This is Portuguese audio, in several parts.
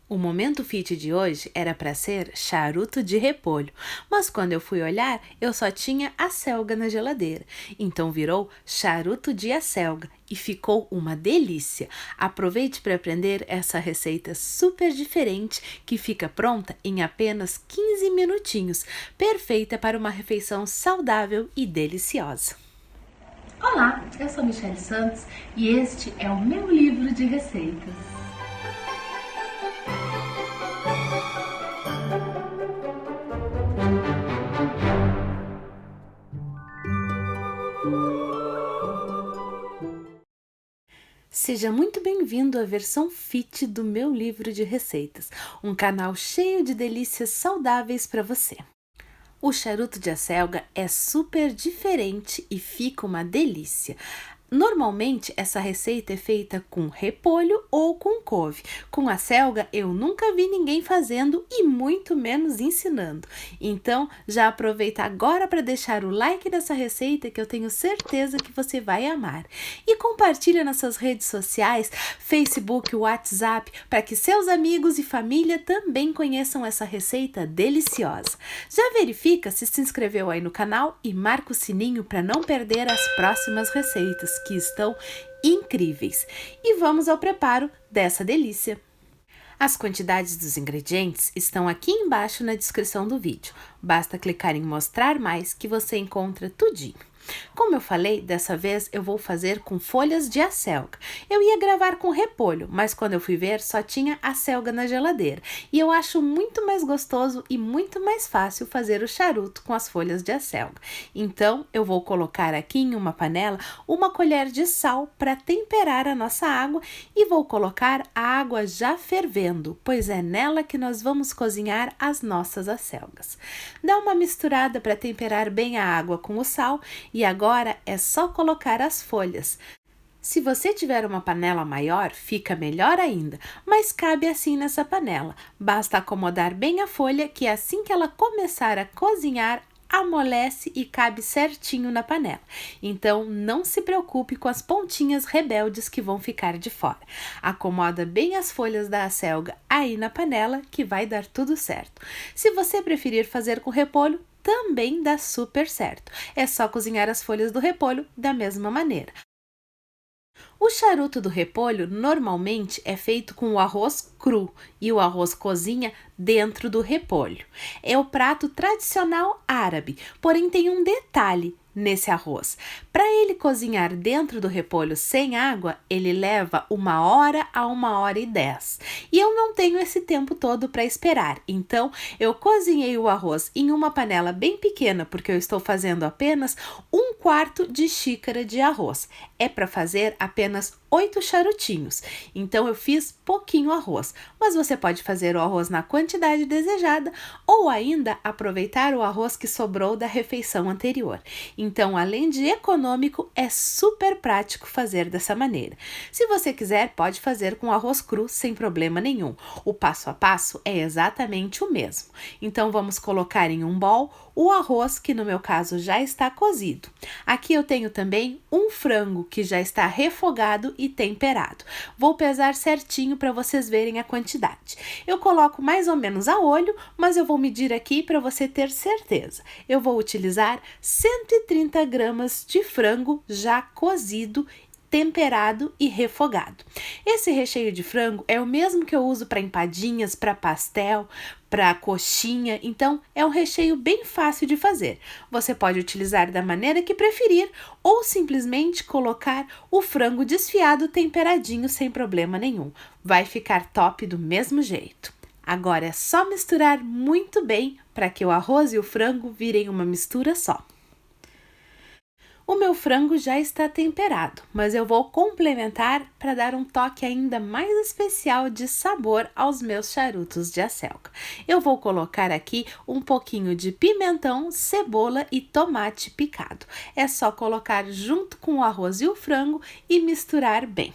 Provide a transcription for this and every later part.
O momento fit de hoje era para ser charuto de repolho, mas quando eu fui olhar, eu só tinha acelga na geladeira. Então virou charuto de acelga e ficou uma delícia. Aproveite para aprender essa receita super diferente que fica pronta em apenas 15 minutinhos, perfeita para uma refeição saudável e deliciosa. Olá, eu sou Michele Santos e este é o meu livro de receitas. Seja muito bem-vindo à versão fit do meu livro de receitas, um canal cheio de delícias saudáveis para você. O charuto de acelga é super diferente e fica uma delícia. Normalmente essa receita é feita com repolho ou com couve. Com acelga eu nunca vi ninguém fazendo e muito menos ensinando. Então já aproveita agora para deixar o like nessa receita que eu tenho certeza que você vai amar. E compartilha nas suas redes sociais, Facebook, WhatsApp, para que seus amigos e família também conheçam essa receita deliciosa. Já verifica se inscreveu aí no canal e marca o sininho para não perder as próximas receitas que estão incríveis. E vamos ao preparo dessa delícia. As quantidades dos ingredientes estão aqui embaixo na descrição do vídeo. Basta clicar em mostrar mais que você encontra tudinho. Como eu falei, dessa vez eu vou fazer com folhas de acelga. Eu ia gravar com repolho, mas quando eu fui ver só tinha acelga na geladeira. E eu acho muito mais gostoso e muito mais fácil fazer o charuto com as folhas de acelga. Então eu vou colocar aqui em uma panela uma colher de sal para temperar a nossa água e vou colocar a água já fervendo, pois é nela que nós vamos cozinhar as nossas acelgas. Dá uma misturada para temperar bem a água com o sal. E agora é só colocar as folhas. Se você tiver uma panela maior, fica melhor ainda, mas cabe assim nessa panela. Basta acomodar bem a folha que assim que ela começar a cozinhar, amolece e cabe certinho na panela. Então não se preocupe com as pontinhas rebeldes que vão ficar de fora. Acomoda bem as folhas da acelga aí na panela que vai dar tudo certo. Se você preferir fazer com repolho, também dá super certo. É só cozinhar as folhas do repolho da mesma maneira. O charuto do repolho normalmente é feito com o arroz cru e o arroz cozinha dentro do repolho. É o prato tradicional árabe, porém tem um detalhe nesse arroz. Para ele cozinhar dentro do repolho sem água, ele leva 1 hora a 1 hora e 10. E eu não tenho esse tempo todo para esperar, então eu cozinhei o arroz em uma panela bem pequena, porque eu estou fazendo apenas 1/4 de xícara de arroz. É para fazer apenas 8 charutinhos, então eu fiz pouquinho arroz, mas você pode fazer o arroz na quantidade desejada ou ainda aproveitar o arroz que sobrou da refeição anterior. Então, além de econômico, é super prático fazer dessa maneira. Se você quiser, pode fazer com arroz cru sem problema nenhum. O passo a passo é exatamente o mesmo. Então, vamos colocar em um bowl o arroz, que no meu caso já está cozido. Aqui eu tenho também um frango que já está refogado e temperado. Vou pesar certinho para vocês verem a quantidade. Eu coloco mais ou menos a olho, mas eu vou medir aqui para você ter certeza. Eu vou utilizar 130 gramas de frango já cozido, temperado e refogado. Esse recheio de frango é o mesmo que eu uso para empadinhas, para pastel, para coxinha, então é um recheio bem fácil de fazer. Você pode utilizar da maneira que preferir ou simplesmente colocar o frango desfiado temperadinho sem problema nenhum. Vai ficar top do mesmo jeito. Agora é só misturar muito bem para que o arroz e o frango virem uma mistura só. O meu frango já está temperado, mas eu vou complementar para dar um toque ainda mais especial de sabor aos meus charutos de acelga. Eu vou colocar aqui um pouquinho de pimentão, cebola e tomate picado. É só colocar junto com o arroz e o frango e misturar bem.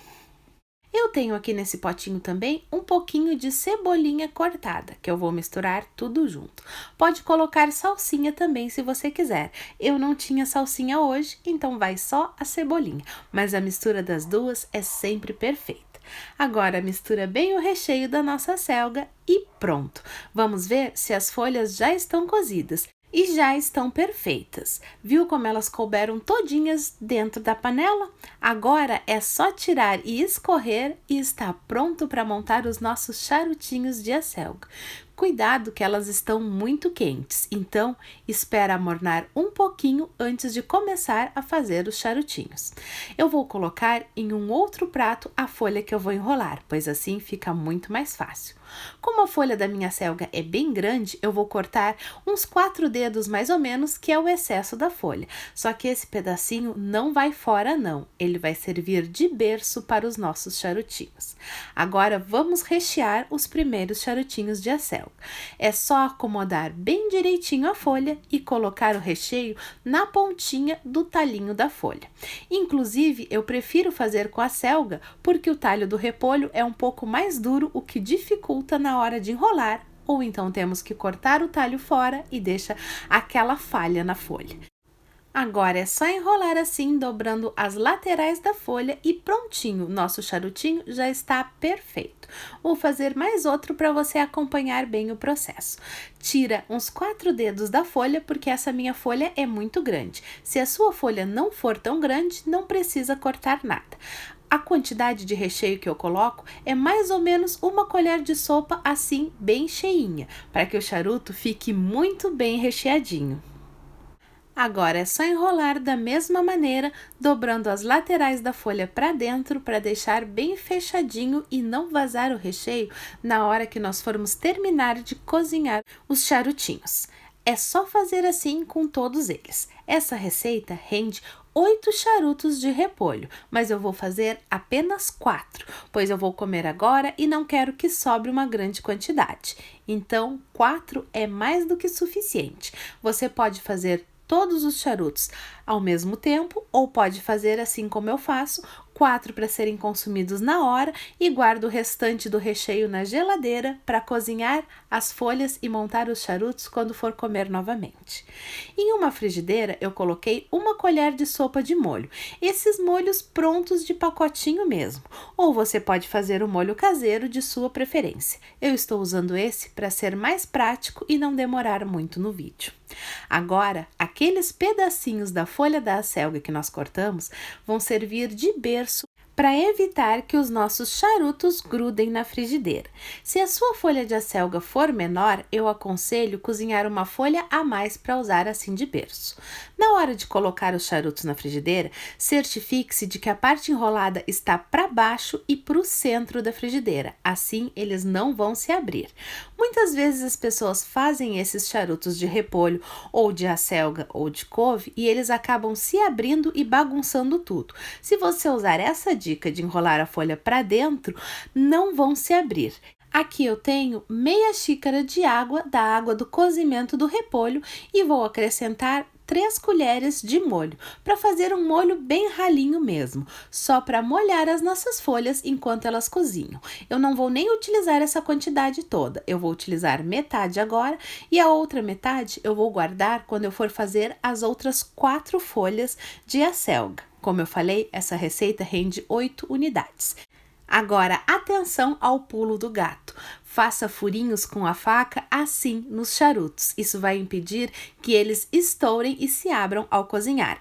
Eu tenho aqui nesse potinho também um pouquinho de cebolinha cortada, que eu vou misturar tudo junto. Pode colocar salsinha também se você quiser. Eu não tinha salsinha hoje, então vai só a cebolinha, mas a mistura das duas é sempre perfeita. Agora mistura bem o recheio da nossa selga e pronto. Vamos ver se as folhas já estão cozidas. E já estão perfeitas. Viu como elas couberam todinhas dentro da panela? Agora é só tirar e escorrer e está pronto para montar os nossos charutinhos de acelga. Cuidado que elas estão muito quentes, então espera amornar um pouquinho antes de começar a fazer os charutinhos. Eu vou colocar em um outro prato a folha que eu vou enrolar, pois assim fica muito mais fácil. Como a folha da minha selga é bem grande, eu vou cortar uns 4 dedos mais ou menos, que é o excesso da folha. Só que esse pedacinho não vai fora não, ele vai servir de berço para os nossos charutinhos. Agora vamos rechear os primeiros charutinhos de acelga. É só acomodar bem direitinho a folha e colocar o recheio na pontinha do talinho da folha. Inclusive, eu prefiro fazer com a selga porque o talho do repolho é um pouco mais duro, o que dificulta na hora de enrolar, ou então temos que cortar o talho fora e deixa aquela falha na folha. Agora é só enrolar assim, dobrando as laterais da folha e prontinho, nosso charutinho já está perfeito. Vou fazer mais outro para você acompanhar bem o processo. Tira uns 4 dedos da folha, porque essa minha folha é muito grande. Se a sua folha não for tão grande, não precisa cortar nada. A quantidade de recheio que eu coloco é mais ou menos 1 colher de sopa, assim, bem cheinha, para que o charuto fique muito bem recheadinho. Agora é só enrolar da mesma maneira, dobrando as laterais da folha para dentro para deixar bem fechadinho e não vazar o recheio na hora que nós formos terminar de cozinhar os charutinhos. É só fazer assim com todos eles. Essa receita rende 8 charutos de repolho, mas eu vou fazer apenas 4, pois eu vou comer agora e não quero que sobre uma grande quantidade. Então, 4 é mais do que suficiente. Você pode fazer todos os charutos ao mesmo tempo, ou pode fazer assim como eu faço, 4 para serem consumidos na hora e guardo o restante do recheio na geladeira para cozinhar as folhas e montar os charutos quando for comer novamente. Em uma frigideira eu coloquei 1 colher de sopa de molho, esses molhos prontos de pacotinho mesmo, ou você pode fazer o molho caseiro de sua preferência. Eu estou usando esse para ser mais prático e não demorar muito no vídeo. Agora, aqueles pedacinhos da folha da acelga que nós cortamos vão servir de berço para evitar que os nossos charutos grudem na frigideira. Se a sua folha de acelga for menor, eu aconselho cozinhar uma folha a mais para usar assim de berço. Na hora de colocar os charutos na frigideira, certifique-se de que a parte enrolada está para baixo e para o centro da frigideira, assim eles não vão se abrir. Muitas vezes as pessoas fazem esses charutos de repolho ou de acelga ou de couve e eles acabam se abrindo e bagunçando tudo. Se você usar essa dica de enrolar a folha para dentro, não vão se abrir. Aqui eu tenho meia xícara de água, da água do cozimento do repolho, e vou acrescentar 3 colheres de molho, para fazer um molho bem ralinho mesmo, só para molhar as nossas folhas enquanto elas cozinham. Eu não vou nem utilizar essa quantidade toda, eu vou utilizar metade agora e a outra metade eu vou guardar quando eu for fazer as outras 4 folhas de acelga. Como eu falei, essa receita rende 8 unidades. Agora, atenção ao pulo do gato. Faça furinhos com a faca assim nos charutos. Isso vai impedir que eles estourem e se abram ao cozinhar.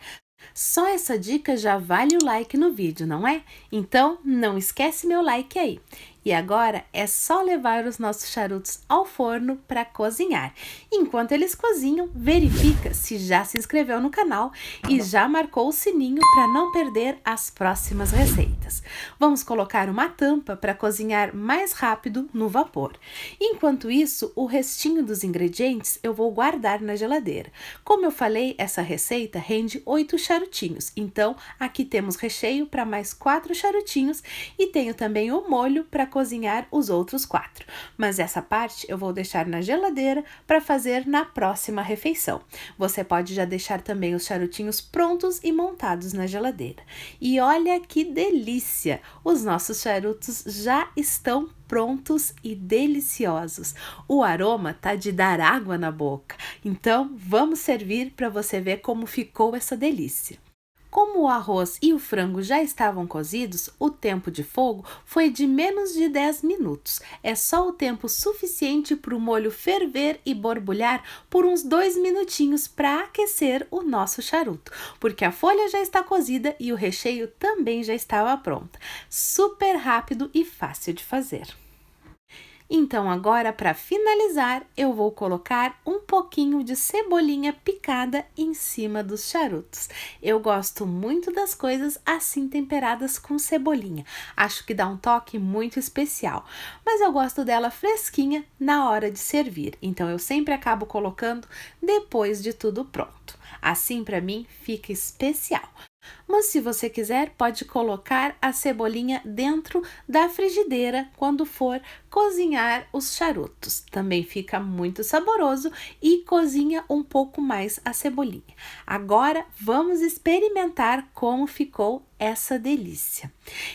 Só essa dica já vale o like no vídeo, não é? Então, não esquece meu like aí. E agora é só levar os nossos charutos ao forno para cozinhar. Enquanto eles cozinham, verifica se já se inscreveu no canal e já marcou o sininho para não perder as próximas receitas. Vamos colocar uma tampa para cozinhar mais rápido no vapor. Enquanto isso, o restinho dos ingredientes eu vou guardar na geladeira. Como eu falei, essa receita rende 8 charutinhos. Então, aqui temos recheio para mais 4 charutinhos e tenho também o molho para cozinhar os outros 4, mas essa parte eu vou deixar na geladeira para fazer na próxima refeição. Você pode já deixar também os charutinhos prontos e montados na geladeira. E olha que delícia! Os nossos charutos já estão prontos e deliciosos. O aroma tá de dar água na boca. Então, vamos servir para você ver como ficou essa delícia. Como o arroz e o frango já estavam cozidos, o tempo de fogo foi de menos de 10 minutos. É só o tempo suficiente para o molho ferver e borbulhar por uns 2 minutinhos para aquecer o nosso charuto, porque a folha já está cozida e o recheio também já estava pronto. Super rápido e fácil de fazer. Então agora, para finalizar, eu vou colocar um pouquinho de cebolinha picada em cima dos charutos. Eu gosto muito das coisas assim temperadas com cebolinha. Acho que dá um toque muito especial, mas eu gosto dela fresquinha na hora de servir. Então eu sempre acabo colocando depois de tudo pronto. Assim, para mim, fica especial. Mas se você quiser, pode colocar a cebolinha dentro da frigideira quando for cozinhar os charutos. Também fica muito saboroso e cozinha um pouco mais a cebolinha. Agora vamos experimentar como ficou essa delícia.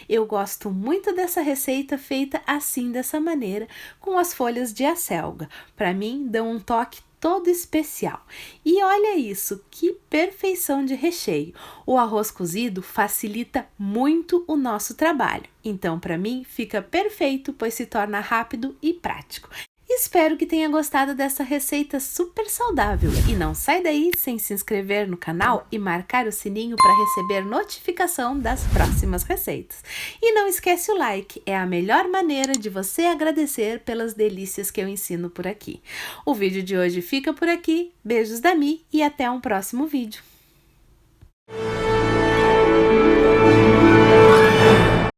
Eu gosto muito dessa receita feita assim, dessa maneira, com as folhas de acelga. Para mim, dão um toque todo especial. E olha isso, que perfeição de recheio! O arroz cozido facilita muito o nosso trabalho. Então, para mim, fica perfeito, pois se torna rápido e prático. Espero que tenha gostado dessa receita super saudável e não sai daí sem se inscrever no canal e marcar o sininho para receber notificação das próximas receitas. E não esquece o like, é a melhor maneira de você agradecer pelas delícias que eu ensino por aqui. O vídeo de hoje fica por aqui, beijos da Mi e até um próximo vídeo.